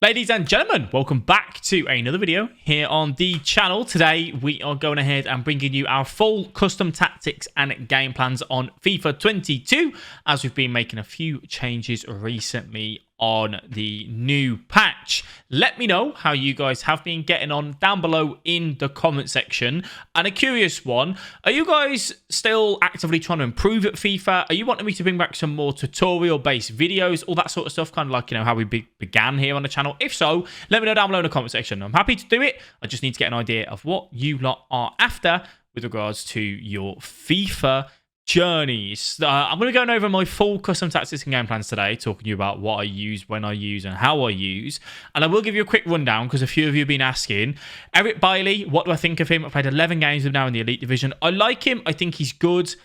Ladies and gentlemen, welcome back to another video here on the channel. Today, we are going ahead and bringing you our full custom tactics and game plans on FIFA 22, as we've been making a few changes recently on the new patch. Let me know how you guys have been getting on down below in the comment section. And a curious one, are you guys still actively trying to improve at FIFA? Are you wanting me to bring back some more tutorial based videos, all that sort of stuff, kind of like, you know, how we began here on the channel? If so, let me know down below in the comment section. I'm happy to do it. I just need to get an idea of what you lot are after with regards to your FIFA journeys. I'm going to be going over my full custom tactics and game plans today, talking to you about what I use, when I use, and how I use. And I will give you a quick rundown because a few of you have been asking. Eric Bailly, what do I think of him? I've played 11 games with him now in the Elite Division. I like him. I think he's good.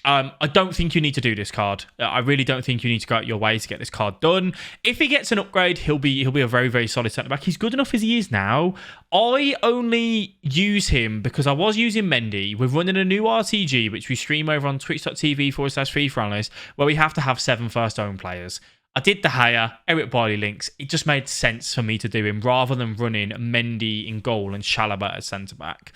I don't think you need to do this card. I really don't think you need to go out your way to get this card done. If he gets an upgrade, he'll be a very, very solid centre back. He's good enough as he is now. I only use him because I was using Mendy. We're running a new RTG, which we stream over on twitch.tv/FreeFranList, where we have to have 7 first own players. I did the hire, Eric Bailly links. It just made sense for me to do him rather than running Mendy in goal and Chalobah at centre back.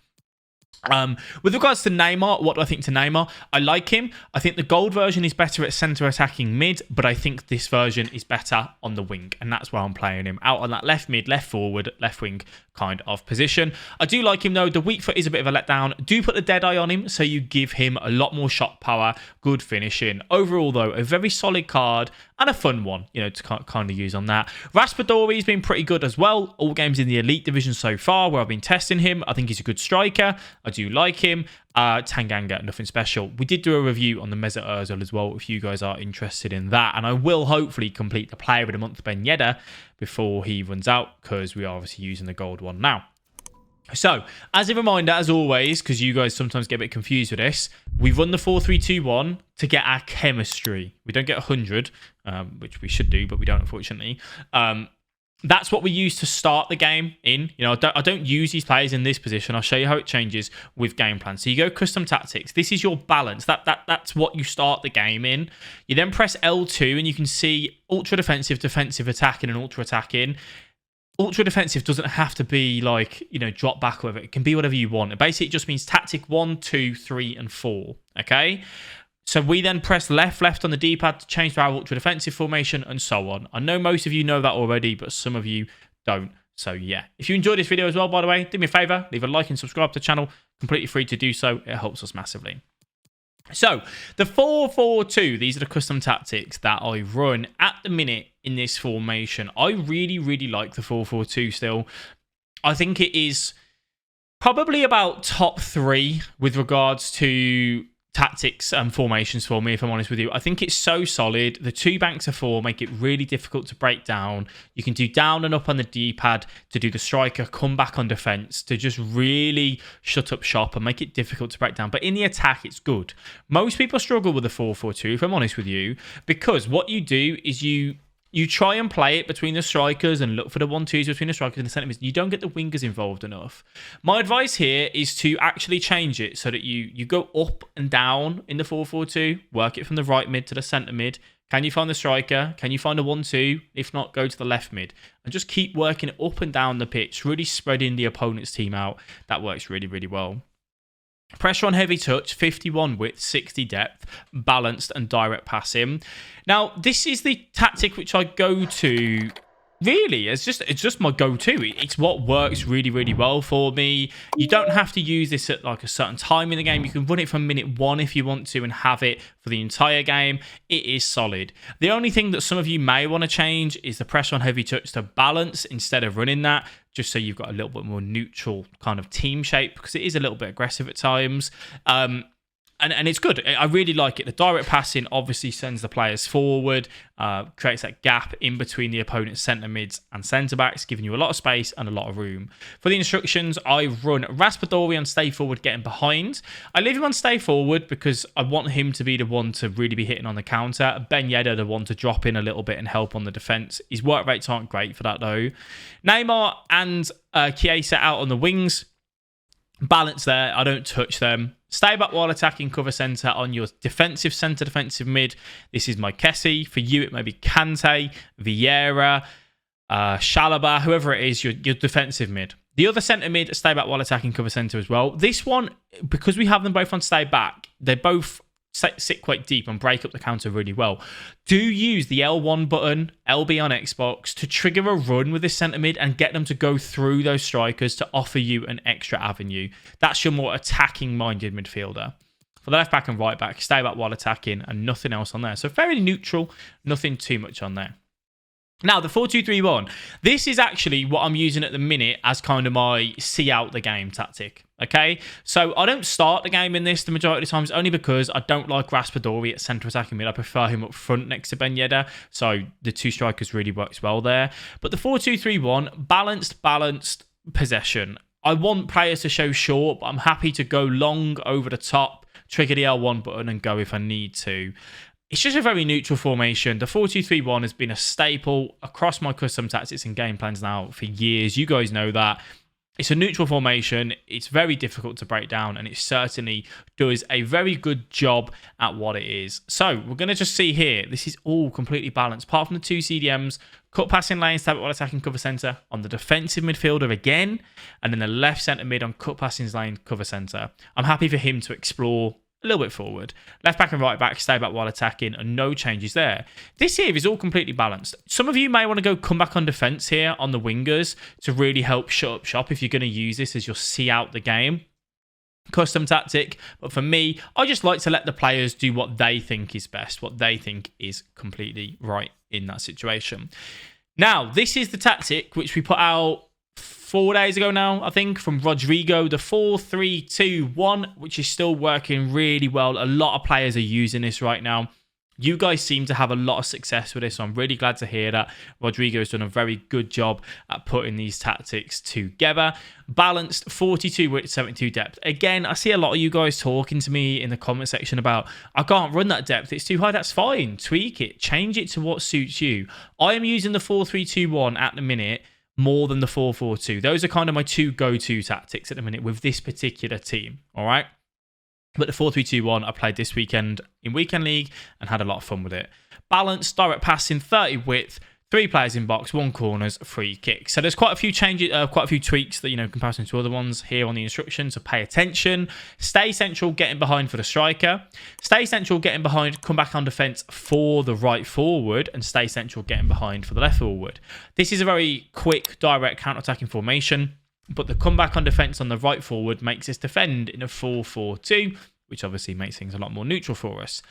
With regards to Neymar, what do I think to Neymar? I like him. I think the gold version is better at centre attacking mid, but I think this version is better on the wing, and that's where I'm playing him, out on that left mid, left forward, left wing kind of position. I do like him though. The weak foot is a bit of a letdown. Do put the dead eye on him, so you give him a lot more shot power, good finishing. Overall though, a very solid card and a fun one, you know, to kind of use on that. Raspadori's been pretty good as well. All games in the Elite Division so far where I've been testing him. I think he's a good striker. I do like him. Tanganga, nothing special. We did do a review on the Mesut Ozil as well, if you guys are interested in that. And I will hopefully complete the Player of the Month Ben Yedder before he runs out, because we are obviously using the gold one now. So, as a reminder, as always, because you guys sometimes get a bit confused with this, we run the 4-3-2-1 to get our chemistry. We don't get 100, which we should do, but we don't, unfortunately. That's what we use to start the game in. You know, I don't use these players in this position. I'll show you how it changes with game plan. So you go custom tactics. This is your balance. That's what you start the game in. You then press L2 and you can see ultra defensive, defensive, attacking, and ultra attacking. Ultra defensive doesn't have to be like, you know, drop back or whatever. It can be whatever you want. It basically just means tactic 1, 2, 3, and 4. Okay? So we then press left on the D-pad to change to our ultra defensive formation and so on. I know most of you know that already, but some of you don't. So yeah. If you enjoyed this video as well, by the way, do me a favor, leave a like and subscribe to the channel. Completely free to do so. It helps us massively. So the 4-4-2, these are the custom tactics that I run at the minute in this formation. I really, really like the 4-4-2 still. I think it is probably about top 3 with regards to tactics and formations for me, if I'm honest with you. I think it's so solid. The 2 banks of 4 make it really difficult to break down. You can do down and up on the D-pad to do the striker, come back on defense, to just really shut up shop and make it difficult to break down. But in the attack, it's good. Most people struggle with the 4-4-2, if I'm honest with you, because what you do is you try and play it between the strikers and look for the 1-2s between the strikers and the centre mids. You don't get the wingers involved enough. My advice here is to actually change it so that you go up and down in the 4-4-2, work it from the right mid to the centre mid. Can you find the striker? Can you find a 1-2? If not, go to the left mid. And just keep working it up and down the pitch, really spreading the opponent's team out. That works really, really well. Pressure on heavy touch, 51 width, 60 depth, balanced and direct passing. Now, this is the tactic which I go to. Really, it's just my go-to. It's what works really, really well for me. You don't have to use this at like a certain time in the game. You can run it from minute 1 if you want to and have it for the entire game. It is solid. The only thing that some of you may want to change is the pressure on heavy touch to balance instead of running that, just so you've got a little bit more neutral kind of team shape, because it is a little bit aggressive at times. And it's good. I really like it. The direct passing obviously sends the players forward, creates that gap in between the opponent's centre mids and centre backs, giving you a lot of space and a lot of room. For the instructions, I run Raspadori on stay forward, getting behind. I leave him on stay forward because I want him to be the one to really be hitting on the counter. Ben Yedder, the one to drop in a little bit and help on the defence. His work rates aren't great for that though. Neymar and Chiesa out on the wings. Balance there. I don't touch them. Stay back while attacking, cover centre on your defensive centre, defensive mid. This is my Kessie. For you, it may be Kante, Vieira. Shalaba, whoever it is, your defensive mid. The other centre mid, stay back while attacking, cover centre as well. This one, because we have them both on stay back, they both sit quite deep and break up the counter really well. Do use the L1 button, LB on Xbox, to trigger a run with this centre mid and get them to go through those strikers to offer you an extra avenue. That's your more attacking-minded midfielder. For the left back and right back, stay back while attacking and nothing else on there. So fairly neutral, nothing too much on there. Now, the 4-2-3-1, this is actually what I'm using at the minute as kind of my see out the game tactic, okay? So I don't start the game in this the majority of the times, only because I don't like Raspadori at centre attacking mid. I prefer him up front next to Ben Yedder, so the two strikers really works well there. But the 4-2-3-1, balanced possession. I want players to show short, but I'm happy to go long over the top, trigger the L1 button and go if I need to. It's just a very neutral formation. The 4-2-3-1 has been a staple across my custom tactics and game plans now for years. You guys know that. It's a neutral formation. It's very difficult to break down, and it certainly does a very good job at what it is. So we're going to just see here. This is all completely balanced. Apart from the two CDMs, cut passing lanes, stab while attacking cover centre on the defensive midfielder again, and then the left centre mid on cut passing lane cover centre. I'm happy for him to explore a little bit forward. Left back and right back, stay back while attacking, and no changes there. This here is all completely balanced. Some of you may want to go come back on defence here on the wingers to really help shut up shop if you're going to use this as your see out the game custom tactic. But for me, I just like to let the players do what they think is best, what they think is completely right in that situation. Now, this is the tactic which we put out 4 days ago now, I think, from Rodrigo, the 4-3-2-1, which is still working really well. A lot of players are using this right now. You guys seem to have a lot of success with this, so I'm really glad to hear that. Rodrigo has done a very good job at putting these tactics together. Balanced 42 width, 72 depth. Again, I see a lot of you guys talking to me in the comment section about, I can't run that depth, it's too high. That's fine. Tweak it. Change it to what suits you. I am using the 4-3-2-1 at the minute more than the 4-4-2. Those are kind of my two go-to tactics at the minute with this particular team, all right? But the 4-3-2-1 I played this weekend in Weekend League and had a lot of fun with it. Balanced, direct passing, 30 width, 3 players in box, 1 corners, 3 kicks. So there's quite a few changes, quite a few tweaks that, in comparison to other ones here on the instructions. So pay attention. Stay central, getting behind for the striker. Stay central, getting behind, come back on defence for the right forward, and stay central, getting behind for the left forward. This is a very quick, direct counter-attacking formation, but the comeback on defence on the right forward makes us defend in a 4-4-2, which obviously makes things a lot more neutral for us.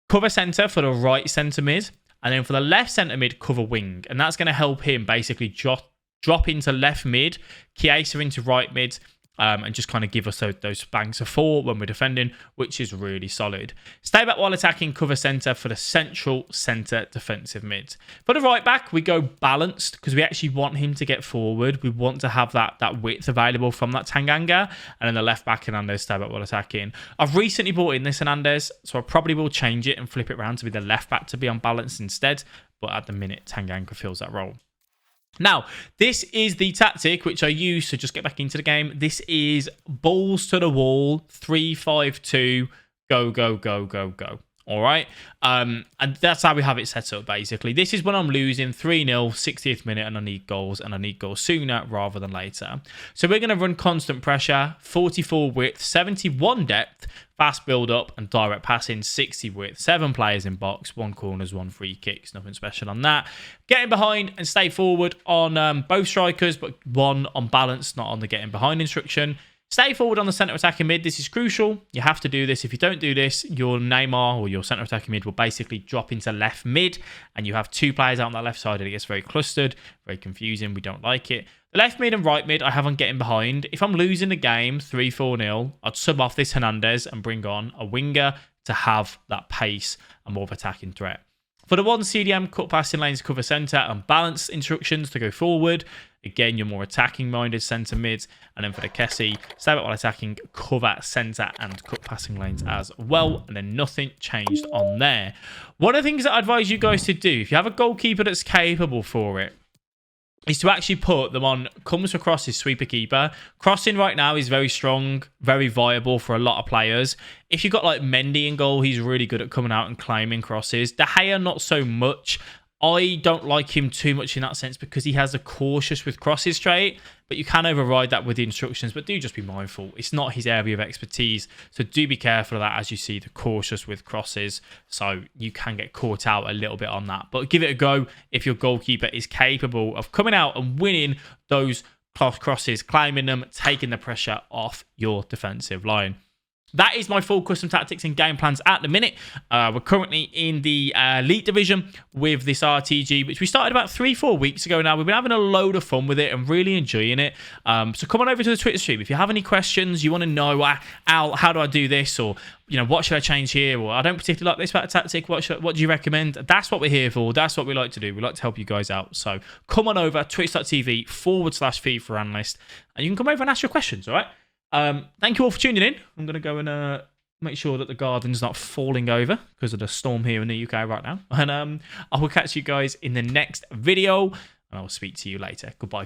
Cover centre for the right centre mid. And then for the left centre mid, cover wing. And that's going to help him basically drop into left mid, Chiesa into right mid, and just kind of give us those banks of 4 when we're defending, which is really solid. Stay back while attacking, cover centre for the central centre defensive mid. For the right back, we go balanced because we actually want him to get forward. We want to have that width available from that Tanganga. And then the left back, Hernandez, stay back while attacking. I've recently brought in this Hernandez, so I probably will change it and flip it around to be the left back to be on balance instead. But at the minute, Tanganga fills that role. Now, this is the tactic which I use to just get back into the game. This is balls to the wall, 3-5-2, go, go, go, go, go. All right. And that's how we have it set up, basically. This is when I'm losing 3-0, 60th minute, and I need goals sooner rather than later. So we're going to run constant pressure, 44 width, 71 depth, fast build up, and direct passing, 60 width, 7 players in box, 1 corners, 1 free kicks. Nothing special on that. Getting behind and stay forward on both strikers, but 1 on balance, not on the getting behind instruction. Stay forward on the centre attacking mid. This is crucial. You have to do this. If you don't do this, your Neymar or your centre attacking mid will basically drop into left mid, and you have 2 players out on that left side, and it gets very clustered, very confusing. We don't like it. The left mid and right mid, I have on getting behind. If I'm losing the game 3-4-0, I'd sub off this Hernandez and bring on a winger to have that pace and more of attacking threat. For the 1 CDM, cut passing lanes, cover centre, and balance instructions to go forward. Again, your more attacking-minded centre mids. And then for the Kessie, stay back while attacking, cover centre, and cut passing lanes as well. And then nothing changed on there. One of the things that I advise you guys to do, if you have a goalkeeper that's capable for it, is to actually put them on comes across his sweeper keeper. Crossing right now is very strong, very viable for a lot of players. If you've got like Mendy in goal, he's really good at coming out and claiming crosses. De Gea, not so much. I don't like him too much in that sense because he has a cautious with crosses trait, but you can override that with the instructions. But do just be mindful. It's not his area of expertise. So do be careful of that as you see the cautious with crosses. So you can get caught out a little bit on that. But give it a go if your goalkeeper is capable of coming out and winning those crosses, climbing them, taking the pressure off your defensive line. That is my full custom tactics and game plans at the minute. We're currently in the Elite Division with this RTG, which we started about 3-4 weeks ago now. We've been having a load of fun with it and really enjoying it. So come on over to the Twitter stream. If you have any questions, you want to know, Al, how do I do this? Or, what should I change here? Or I don't particularly like this about a tactic. What do you recommend? That's what we're here for. That's what we like to do. We like to help you guys out. So come on over, twitch.tv/FIFA Analyst, and you can come over and ask your questions, all right? Thank you all for tuning in. I'm going to go and make sure that the garden's not falling over because of the storm here in the UK right now. And I will catch you guys in the next video, and I will speak to you later. Goodbye.